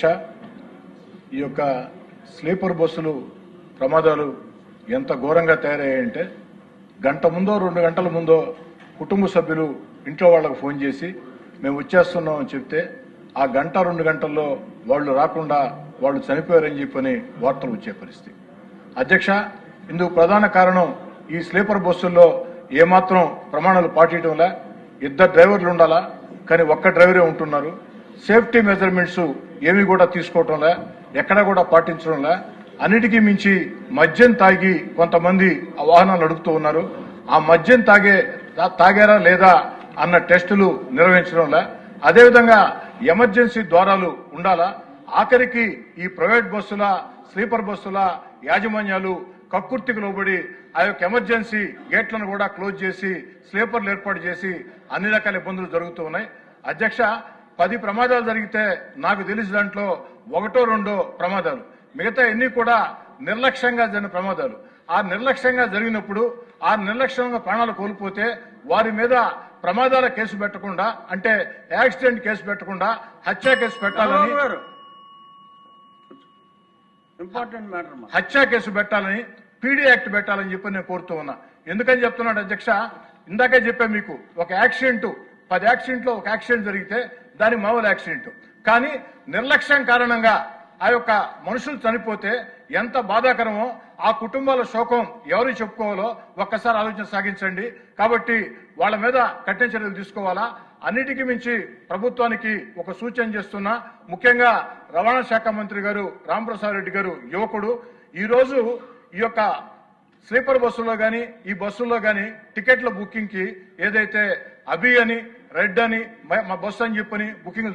అధ్యక్ష, ఈ యొక్క స్లీపర్ బస్సులు ప్రమాదాలు ఎంత ఘోరంగా తయారయ్యాయంటే గంట ముందో 2 గంటల ముందో కుటుంబ సభ్యులు ఇంట్లో వాళ్ళకు ఫోన్ చేసి మేము వచ్చేస్తున్నామని చెప్తే ఆ గంట 2 గంటల్లో వాళ్ళు రాకుండా వాళ్ళు చనిపోయారని చెప్పని వార్తలు వచ్చే పరిస్థితి. అధ్యక్ష, ఇందుకు ప్రధాన కారణం ఈ స్లీపర్ బస్సుల్లో ఏమాత్రం ప్రమాణాలు పాటించడంలా, 2 డ్రైవర్లు ఉండాలా కానీ ఒక్క డ్రైవరే ఉంటున్నారు. సేఫ్టీ మెజర్మెంట్స్ ఏమీ కూడా తీసుకోవటంలా, ఎక్కడా కూడా పాటించడంలా, అన్నిటికీ మించి మద్యం తాగి కొంతమంది ఆ వాహనాలు నడుపుతూ ఉన్నారు. ఆ మద్యం తాగారా లేదా అన్న టెస్టులు నిర్వహించడంలా, అదేవిధంగా ఎమర్జెన్సీ ద్వారాలు ఉండాలా. ఆఖరికి ఈ ప్రైవేట్ బస్సుల స్లీపర్ బస్సుల యాజమాన్యాలు కక్కుర్తికి లోబడి ఆ యొక్క ఎమర్జెన్సీ గేట్లను కూడా క్లోజ్ చేసి స్లీపర్లు ఏర్పాటు చేసి అన్ని రకాల ఇబ్బందులు జరుగుతూ ఉన్నాయి. అధ్యక్ష, 10 ప్రమాదాలు జరిగితే నాకు తెలిసి దాంట్లో 1-2 ప్రమాదాలు, మిగతా ఎన్ని కూడా నిర్లక్ష్యంగా జరిగిన ప్రమాదాలు. ఆ నిర్లక్ష్యంగా జరిగినప్పుడు ఆ నిర్లక్ష్యంగా ప్రాణాలు కోల్పోతే వారి మీద ప్రమాదాల కేసు పెట్టకుండా, అంటే యాక్సిడెంట్ కేసు పెట్టకుండా హత్య కేసు పెట్టాలని, హత్య కేసు పెట్టాలని, పీడీ యాక్ట్ పెట్టాలని చెప్పి నేను కోరుతూ ఉన్నా. ఎందుకని చెప్తున్నాడు అధ్యక్ష, ఇందాకే చెప్పా మీకు, ఒక యాక్సిడెంట్ 10 యాక్సిడెంట్లో ఒక యాక్సిడెంట్ జరిగితే దాని మామూలు యాక్సిడెంట్, కానీ నిర్లక్ష్యం కారణంగా ఆ యొక్క మనుషులు చనిపోతే ఎంత బాధాకరమో, ఆ కుటుంబాల శోకం ఎవరు చెప్పుకోవాలో ఒక్కసారి ఆలోచన సాగించండి. కాబట్టి వాళ్ళ మీద కఠిన చర్యలు తీసుకోవాలా. అన్నిటికీ మించి ప్రభుత్వానికి ఒక సూచన చేస్తున్నా, ముఖ్యంగా రవాణా శాఖ మంత్రి గారు రాంప్రసాద్ రెడ్డి గారు యువకుడు, ఈ రోజు ఈ యొక్క స్లీపర్ బస్సులో గాని ఈ బస్సుల్లో గాని టికెట్ల బుకింగ్ కి ఏదైతే అభి అని రెడ్ అని మా బస్సు అని చెప్పని బుకింగ్